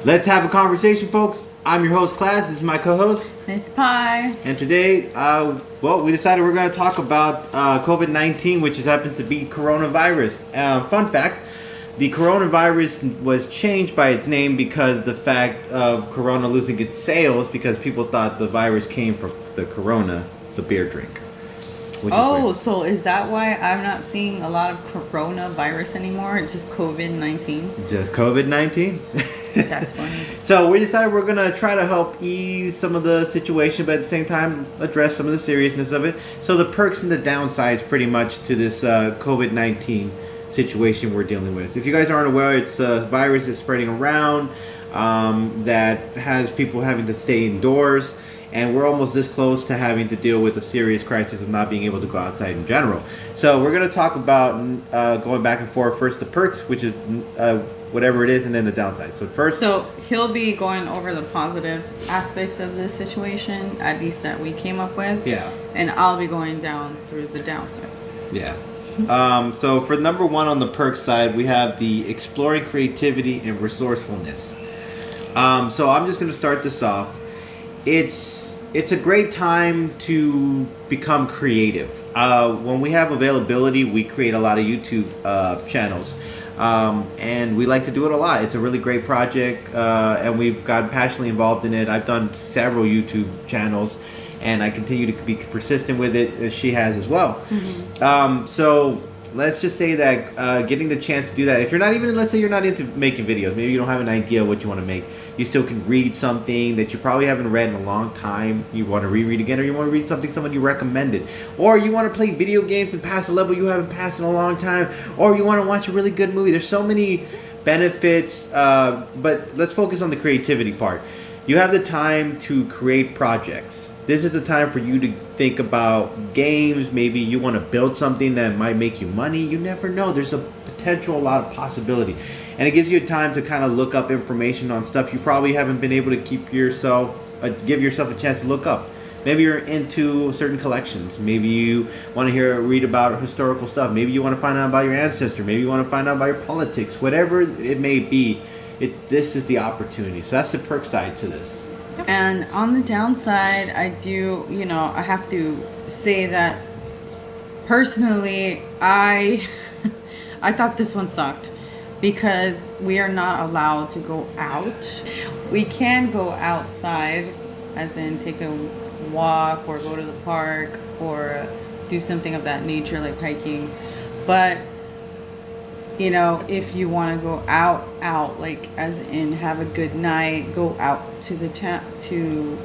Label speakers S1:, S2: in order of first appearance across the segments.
S1: Let's have a conversation, folks. I'm your host, Class. This is my co-host,
S2: Miss Pie.
S1: and today, we decided we're going to talk about COVID-19, which has happened to be coronavirus. Fun fact: the coronavirus was changed by its name because the fact of Corona losing its sales because people thought the virus came from the Corona, the beer drink.
S2: So is that why I'm not seeing a lot of coronavirus anymore? Just COVID-19?
S1: Just COVID-19?
S2: That's funny.
S1: So we decided we're going to try to help ease some of the situation, but at the same time address some of the seriousness of it. So the perks and the downsides pretty much to this COVID-19 situation we're dealing with. If you guys aren't aware, it's a virus that's spreading around that has people having to stay indoors. And we're almost this close to having to deal with a serious crisis of not being able to go outside in general. So we're going to talk about going back and forth. First the perks, which is whatever it is, and then the downside.
S2: So he'll be going over the positive aspects of this situation, at least that we came up with.
S1: Yeah.
S2: And I'll be going down through the downsides.
S1: Yeah. So for number one on the perk side, we have the exploring creativity and resourcefulness. So I'm just going to start this off. It's a great time to become creative. When we have availability, we create a lot of YouTube channels. And we like to do it a lot. It's a really great project, and we've gotten passionately involved in it. I've done several YouTube channels, and I continue to be persistent with it, as she has as well. Mm-hmm. So let's just say that getting the chance to do that, if you're not even, let's say you're not into making videos, maybe you don't have an idea what you want to make, you still can read something that you probably haven't read in a long time, you want to reread again, or you want to read something somebody recommended, or you want to play video games and pass a level you haven't passed in a long time, or you want to watch a really good movie. There's so many benefits, but let's focus on the creativity part. You have the time to create projects. This is the time for you to think about games. Maybe you want to build something that might make you money. You never know. There's a potential, a lot of possibility. And it gives you time to kind of look up information on stuff you probably haven't been able to give yourself a chance to look up. Maybe you're into certain collections. Maybe you want to read about historical stuff. Maybe you want to find out about your ancestor. Maybe you want to find out about your politics. Whatever it may be, this is the opportunity. So that's the perk side to this.
S2: And on the downside, I have to say that personally, I thought this one sucked because we are not allowed to go out. We can go outside, as in take a walk or go to the park or do something of that nature like hiking. But if you want to go out, like as in have a good night, go out to the to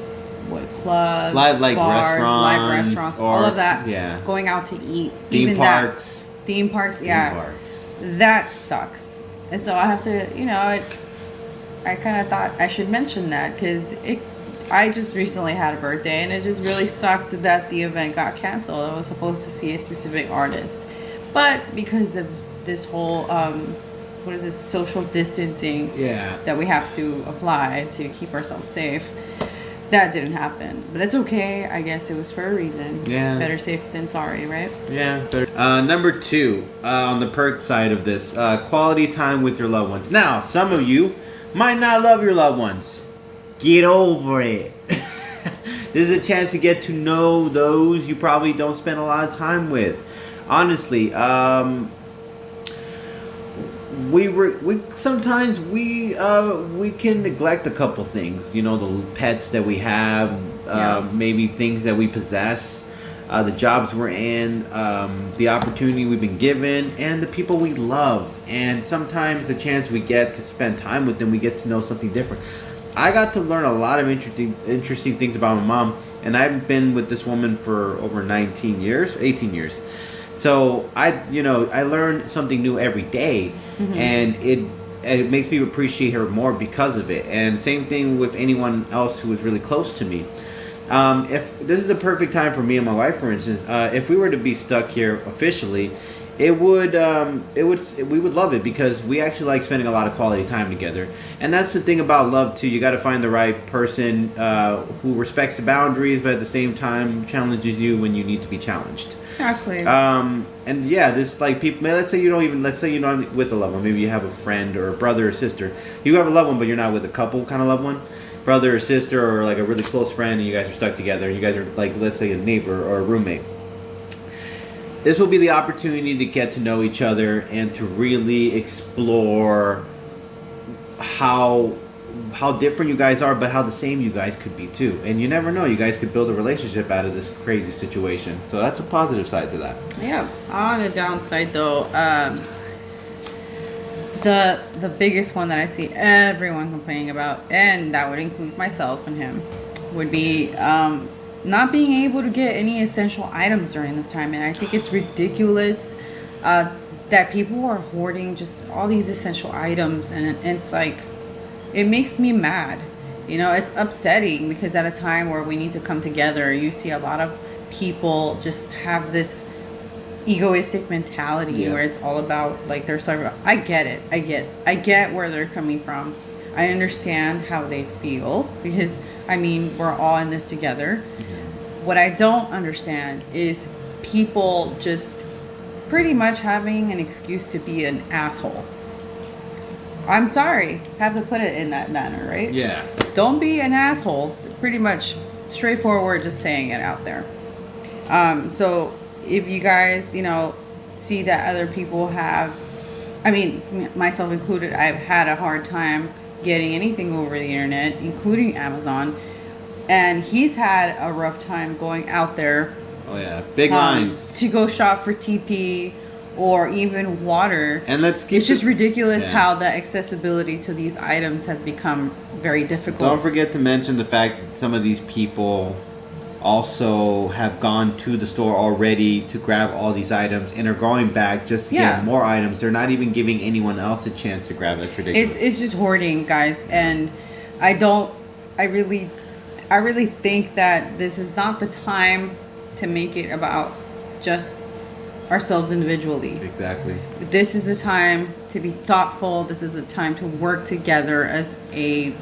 S2: clubs,
S1: live
S2: live restaurants, all of that.
S1: Yeah.
S2: Going out to eat.
S1: Theme parks.
S2: Yeah.
S1: Theme parks.
S2: That sucks. And so I have to, I kind of thought I should mention that because I just recently had a birthday and it just really sucked that the event got canceled. I was supposed to see a specific artist, but because of this whole social distancing that we have to apply to keep ourselves safe, that didn't happen. But it's okay. I guess it was for a reason.
S1: Yeah.
S2: Better safe than sorry, right?
S1: Yeah. Number two, on the perk side of this, quality time with your loved ones. Now, some of you might not love your loved ones. Get over it. This is a chance to get to know those you probably don't spend a lot of time with. Honestly, we sometimes can neglect a couple things. The pets that we have, maybe things that we possess, the jobs we're in, the opportunity we've been given, and the people we love. And sometimes the chance we get to spend time with them, we get to know something different. I got to learn a lot of interesting things about my mom, and I've been with this woman for over 18 years. So I learn something new every day, and it makes me appreciate her more because of it. And same thing with anyone else who is really close to me. If this is the perfect time for me and my wife, for instance, if we were to be stuck here officially, we would love it because we actually like spending a lot of quality time together. And that's the thing about love too. You got to find the right person who respects the boundaries, but at the same time challenges you when you need to be challenged.
S2: Exactly.
S1: And yeah, this like people. Let's say you're not with a loved one. Maybe you have a friend or a brother or sister. You have a loved one, but you're not with a couple kind of loved one, brother or sister, or like a really close friend, and you guys are stuck together. You guys are like, let's say, a neighbor or a roommate. This will be the opportunity to get to know each other and to really explore how different you guys are, but how the same you guys could be too. And you never know, you guys could build a relationship out of this crazy situation. So that's a positive side to that.
S2: Yeah. On the downside, though, the biggest one that I see everyone complaining about, and that would include myself and him, would be not being able to get any essential items during this time. And I think it's ridiculous that people are hoarding just all these essential items, and it's like, it makes me mad. You know, it's upsetting because at a time where we need to come together, you see a lot of people just have this egoistic mentality where it's all about like their survival. I get it. I get where they're coming from. I understand how they feel because I mean, we're all in this together. What I don't understand is people just pretty much having an excuse to be an asshole. I'm sorry, have to put it in that manner, right?
S1: Yeah.
S2: Don't be an asshole. Pretty much straightforward, just saying it out there. So if you guys, see that other people have, I mean, myself included, I've had a hard time getting anything over the internet, including Amazon. And he's had a rough time going out there.
S1: Oh yeah, big lines.
S2: To go shop for TP or even water.
S1: And it's
S2: just ridiculous how the accessibility to these items has become very difficult.
S1: Don't forget to mention the fact that some of these people also have gone to the store already to grab all these items and are going back just to get more items. They're not even giving anyone else a chance to grab it. It's ridiculous.
S2: It's just hoarding, guys. And I really think that this is not the time to make it about just ourselves individually.
S1: Exactly.
S2: This is a time to be thoughtful. This is a time to work together as I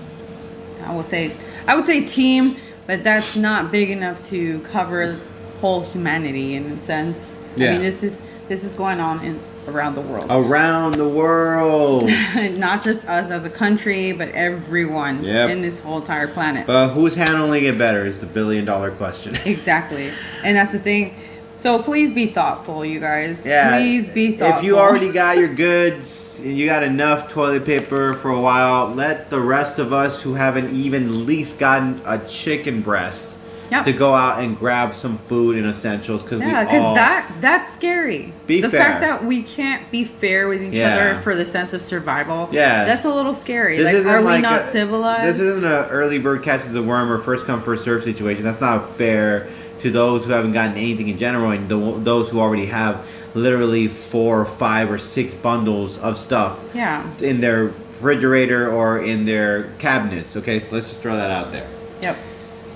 S2: would say team, but that's not big enough to cover whole humanity in a sense.
S1: Yeah.
S2: I mean, this is going on around the world.
S1: Around the world.
S2: Not just us as a country, but everyone in this whole entire planet.
S1: But who's handling it better is the billion-dollar question.
S2: Exactly. And that's the thing. So please be thoughtful, you guys.
S1: Yeah.
S2: Please be thoughtful.
S1: If you already got your goods and you got enough toilet paper for a while, let the rest of us who haven't even least gotten a chicken breast to go out and grab some food and essentials because
S2: that's scary.
S1: The
S2: fact that we can't be fair with each other for the sense of survival.
S1: Yeah,
S2: that's a little scary. Are we not civilized?
S1: This isn't an early bird catches the worm or first come first serve situation. That's not fair to those who haven't gotten anything in general and those who already have literally 4, 5, or 6 bundles of stuff in their refrigerator or in their cabinets. Okay, so let's just throw that out there.
S2: Yep.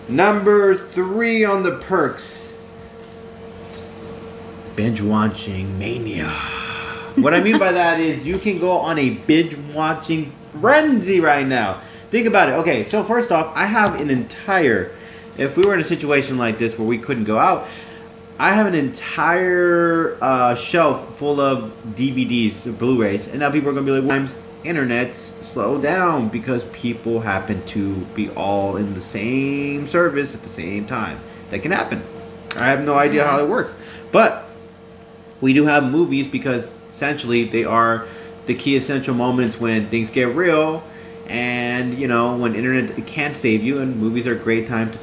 S1: Number 3 on the perks. Binge watching mania. What I mean by that is you can go on a binge watching frenzy right now. Think about it. Okay, so first off, I have an entire, if we were in a situation like this where we couldn't go out, I have an entire shelf full of DVDs, Blu-rays, and now people are going to be like, well, internet slow down because people happen to be all in the same service at the same time. That can happen. I have no idea how it works. But we do have movies because essentially they are the key essential moments when things get real and, when internet can't save you, and movies are a great time to,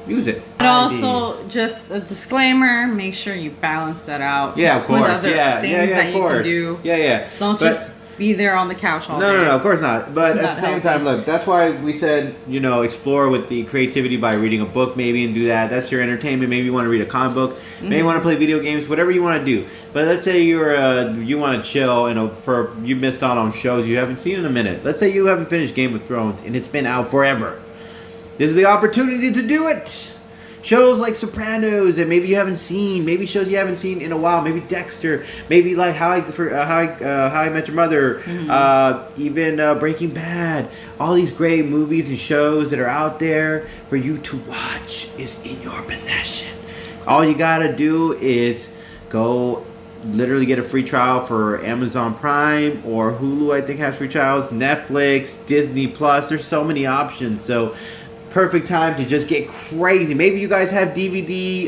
S1: use it.
S2: But also, just a disclaimer, make sure you balance that out.
S1: Yeah, of course.
S2: With other things that you can do.
S1: Yeah.
S2: Don't just be there on the couch all day.
S1: No, of course not. But at the same time, look, that's why we said, explore with the creativity by reading a book maybe and do that. That's your entertainment. Maybe you want to read a comic book. Maybe you want to play video games, whatever you want to do. But let's say you want to chill and you missed out on shows you haven't seen in a minute. Let's say you haven't finished Game of Thrones and it's been out forever. This is the opportunity to do it. shows like Sopranos that maybe you haven't seen, maybe shows you haven't seen in a while, maybe Dexter, maybe like How I Met Your Mother, even Breaking Bad. All these great movies and shows that are out there for you to watch is in your possession. All you gotta do is go literally get a free trial for Amazon Prime or Hulu. I think has free trials. Netflix, Disney Plus. There's so many options. So perfect time to just get crazy. Maybe you guys have DVD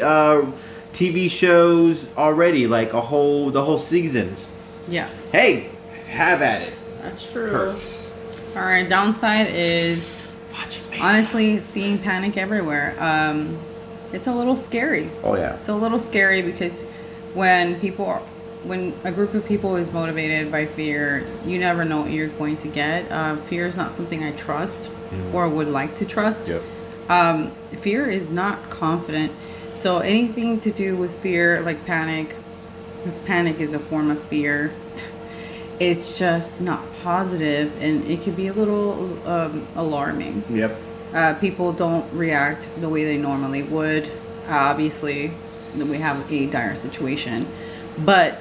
S1: TV shows already, like the whole seasons.
S2: Yeah.
S1: Hey, have at it.
S2: That's true.
S1: Perks.
S2: All right. Downside is honestly seeing panic everywhere. It's a little scary.
S1: Oh yeah.
S2: It's a little scary because when a group of people is motivated by fear, you never know what you're going to get. Fear is not something I trust or would like to trust.
S1: Yep.
S2: Fear is not confident. So anything to do with fear, like panic, because panic is a form of fear, it's just not positive, and it could be a little alarming.
S1: Yep.
S2: People don't react the way they normally would. Obviously, we have a dire situation, but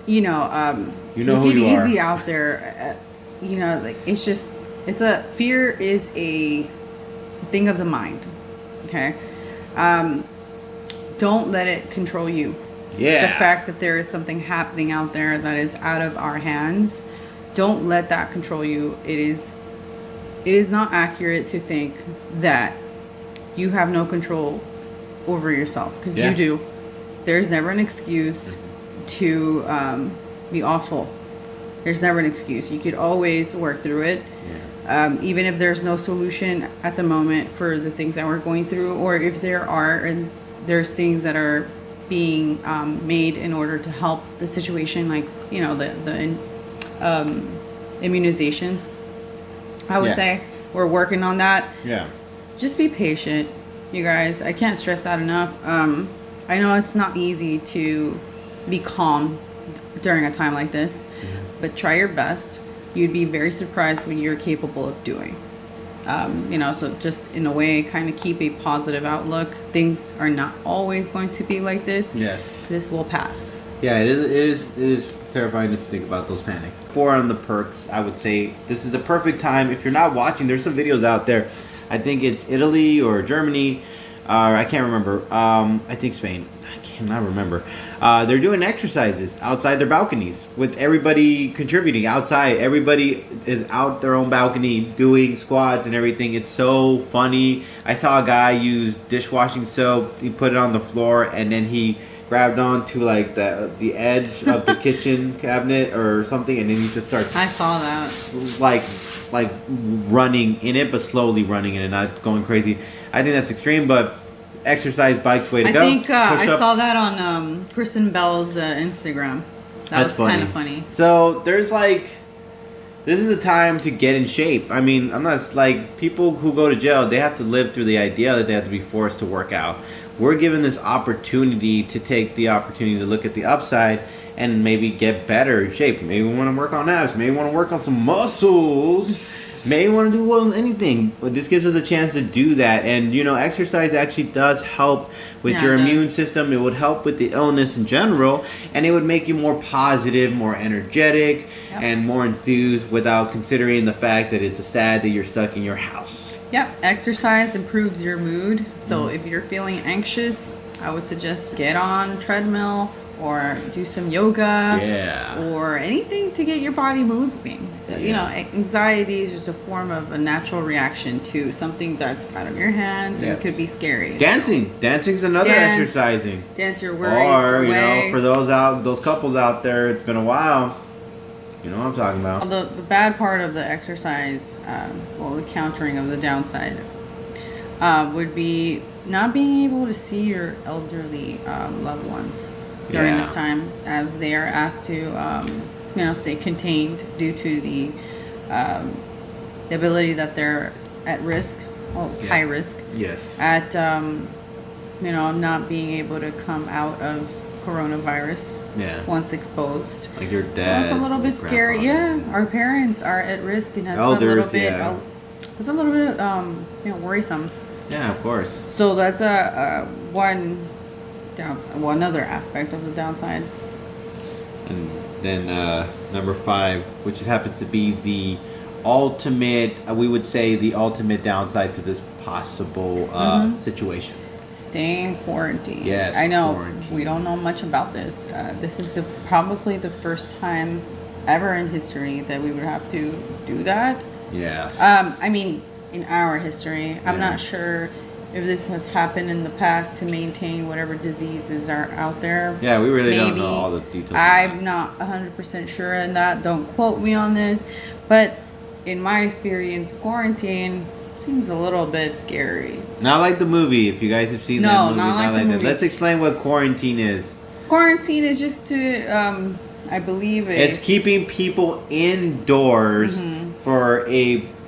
S2: take it easy out there. Like fear is a thing of the mind. Okay, don't let it control you.
S1: Yeah.
S2: The fact that there is something happening out there that is out of our hands, don't let that control you. It is not accurate to think that you have no control over yourself, because you do. There's never an excuse to be awful. There's never an excuse. You could always work through it. Even if there's no solution at the moment for the things that we're going through, or if there are, and there's things that are being made in order to help the situation, like the immunizations. I would say we're working on that.
S1: Yeah.
S2: Just be patient, you guys. I can't stress that enough. I know it's not easy to be calm during a time like this, but try your best. You'd be very surprised what you're capable of doing. So just in a way, kind of keep a positive outlook. Things are not always going to be like this.
S1: Yes.
S2: This will pass.
S1: Yeah, it is terrifying to think about those panics. For on the perks, I would say this is the perfect time. If you're not watching, there's some videos out there. I think it's Italy or Germany, or I can't remember. I think Spain. I cannot remember. They're doing exercises outside their balconies with everybody contributing outside. Everybody is out their own balcony doing squats and everything. It's so funny. I saw a guy use dishwashing soap. He put it on the floor and then he grabbed onto like the edge of the kitchen cabinet or something, and then he just starts.
S2: I saw that.
S1: Like running in it, but slowly running in it, not going crazy. I think that's extreme, but exercise bikes way to go.
S2: I think I saw that on Kristen Bell's Instagram. That's was kind of funny.
S1: So there's this is a time to get in shape. I mean, I'm not like people who go to jail, they have to live through the idea that they have to be forced to work out. We're given this opportunity to take the opportunity to look at the upside and maybe get better in shape. Maybe we want to work on abs. Maybe we want to work on some muscles. Maybe we want to do anything. But this gives us a chance to do that. And, exercise actually does help with your immune system. It would help with the illness in general. And it would make you more positive, more energetic, and more enthused without considering the fact that it's sad that you're stuck in your house.
S2: Yep. Exercise improves your mood. So if you're feeling anxious, I would suggest get on a treadmill or do some yoga or anything to get your body moving. Anxiety is just a form of a natural reaction to something that's out of your hands and could be scary.
S1: Dancing's another exercising.
S2: Dance your worries away.
S1: For those couples out there, it's been a while. You know what I'm talking about.
S2: The bad part of the exercise, the countering of the downside, would be not being able to see your elderly loved ones during this time, as they are asked to stay contained due to the ability that they're at risk, high risk.
S1: Yes.
S2: At not being able to come out of coronavirus once exposed.
S1: Like your dad.
S2: So it's a little bit scary. Yeah, our parents are at risk, and that's
S1: Elders,
S2: it's a little bit worrisome.
S1: Yeah, of course.
S2: So that's a one downside, one other aspect of the downside.
S1: And then number 5, which happens to be the ultimate, we would say the ultimate downside to this possible situation.
S2: Staying quarantined.
S1: Yes,
S2: I know
S1: quarantine.
S2: we don't know much about this. This is probably the first time ever in history that we would have to do that.
S1: Yes.
S2: I mean, in our history, I'm
S1: Yeah.
S2: not sure if this has happened in the past to maintain whatever diseases are out there.
S1: Yeah, we really don't
S2: Maybe.
S1: know all the details.
S2: I'm not 100% sure in that. Don't quote me on this. But in my experience, quarantine seems a little bit scary.
S1: Not like the movie. If you guys have seen
S2: No,
S1: that movie,
S2: not like the
S1: that.
S2: movie.
S1: Let's explain what quarantine is.
S2: Quarantine is just to, I believe
S1: It's keeping people indoors for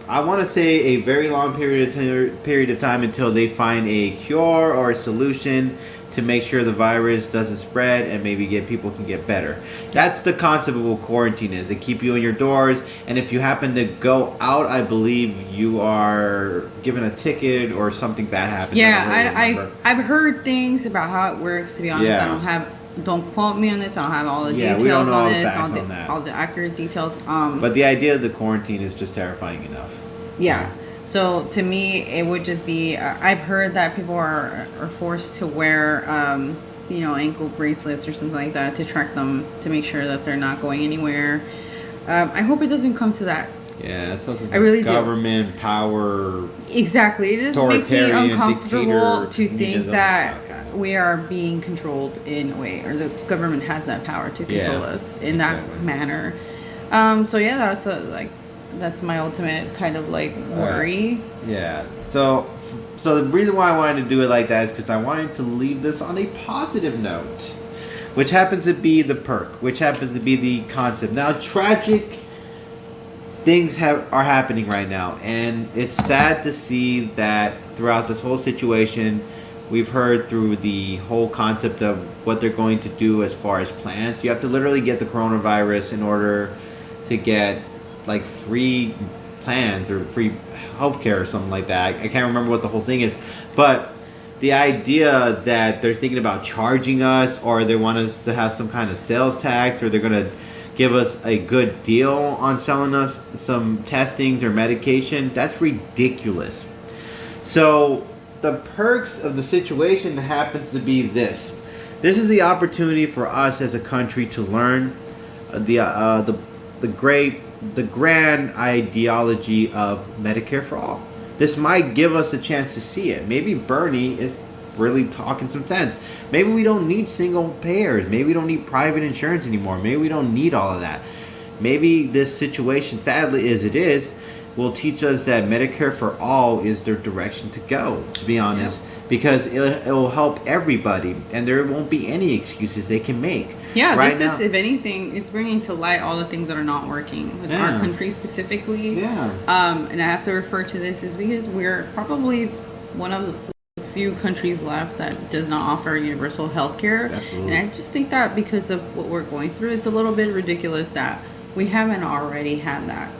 S1: I want to say a very long period of time until they find a cure or a solution to make sure the virus doesn't spread and maybe people can get better. That's the concept of what quarantine is. They keep you in your doors, and if you happen to go out, I believe you are given a ticket or something bad happens.
S2: Yeah, I've heard things about how it works. To be honest,
S1: Yeah.
S2: don't quote me on this. I don't have all the
S1: Yeah,
S2: details
S1: we don't know
S2: on
S1: all the
S2: this,
S1: facts on that.
S2: all the accurate details.
S1: But the idea of the quarantine is just terrifying enough.
S2: Yeah. So to me, it would just be. I've heard that people are forced to wear, ankle bracelets or something like that to track them to make sure that they're not going anywhere. I hope it doesn't come to that.
S1: Yeah, that's something.
S2: I really do.
S1: Government power.
S2: Exactly. It just makes me
S1: Authoritarian
S2: uncomfortable to
S1: dictator
S2: think
S1: communism.
S2: that
S1: Okay.
S2: we are being controlled in a way, or the government has that power to control
S1: Yeah,
S2: us in that
S1: exactly.
S2: manner. So yeah, that's my ultimate kind of like worry.
S1: Yeah. So the reason why I wanted to do it like that is because I wanted to leave this on a positive note, which happens to be the perk, which happens to be the concept. Now, tragic things are happening right now, and it's sad to see that throughout this whole situation, we've heard through the whole concept of what they're going to do as far as plans. You have to literally get the coronavirus in order to get like free plans or free healthcare or something like that. I can't remember what the whole thing is, but the idea that they're thinking about charging us, or they want us to have some kind of sales tax, or they're going to give us a good deal on selling us some testings or medication, that's ridiculous. So the perks of the situation happens to be this. This is the opportunity for us as a country to learn the grand ideology of Medicare for all. This might give us a chance to see it. Maybe Bernie is really talking some sense. Maybe we don't need single payers. Maybe we don't need private insurance anymore. Maybe we don't need all of that. Maybe this situation, sadly as it is, will teach us that Medicare for all is their direction to go, to be honest, because it will help everybody, and there won't be any excuses they can make.
S2: Yeah,
S1: right
S2: this
S1: now,
S2: is, if anything, it's bringing to light all the things that are not working in our country specifically.
S1: Yeah.
S2: And I have to refer to this is because we're probably one of the few countries left that does not offer universal health care.
S1: Absolutely.
S2: And I just think that because of what we're going through, it's a little bit ridiculous that we haven't already had that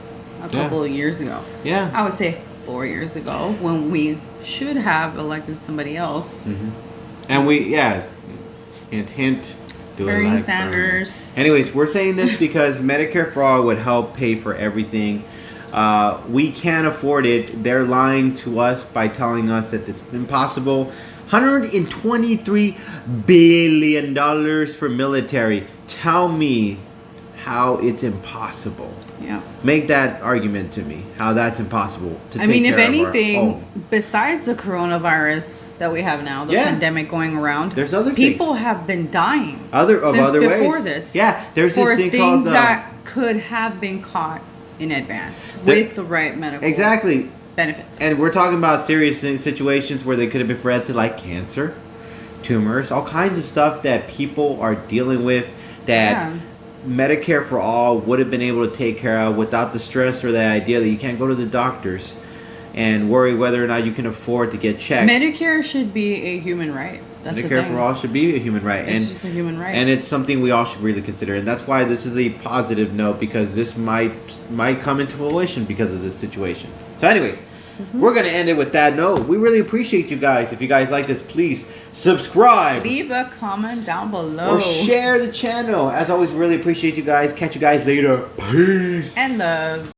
S2: a couple of years ago.
S1: Yeah.
S2: I would say 4 years ago, when we should have elected somebody else.
S1: Mm-hmm. And hint, do it
S2: Bernie
S1: like
S2: Sanders.
S1: Bernie. Anyways, we're saying this because Medicare for all would help pay for everything. We can't afford it. They're lying to us by telling us that it's impossible. $123 billion for military. Tell me how it's impossible.
S2: Yeah.
S1: Make that argument to me. How that's impossible to
S2: I mean,
S1: take
S2: if
S1: care of our
S2: anything,
S1: own.
S2: besides the coronavirus that we have now, the pandemic going around,
S1: there's other
S2: people
S1: things.
S2: have been dying
S1: Other
S2: since before
S1: ways.
S2: this.
S1: Yeah, there's
S2: for
S1: this thing
S2: things
S1: called
S2: that could have been caught in advance with the right medical benefits.
S1: And we're talking about serious situations where they could have been prevented, like cancer, tumors, all kinds of stuff that people are dealing with that Medicare for all would have been able to take care of without the stress or the idea that you can't go to the doctors and worry whether or not you can afford to get checked.
S2: Medicare should be a human right. That's the
S1: Medicare
S2: thing.
S1: for all should be a human right.
S2: It's just a human right.
S1: And it's something we all should really consider. And that's why this is a positive note, because this might come into fruition because of this situation. So anyways, We're gonna end it with that note. We really appreciate you guys. If you guys like this, please subscribe,
S2: Leave a comment down below,
S1: or share the channel. As always, really appreciate you guys. Catch you guys later. Peace.
S2: and love.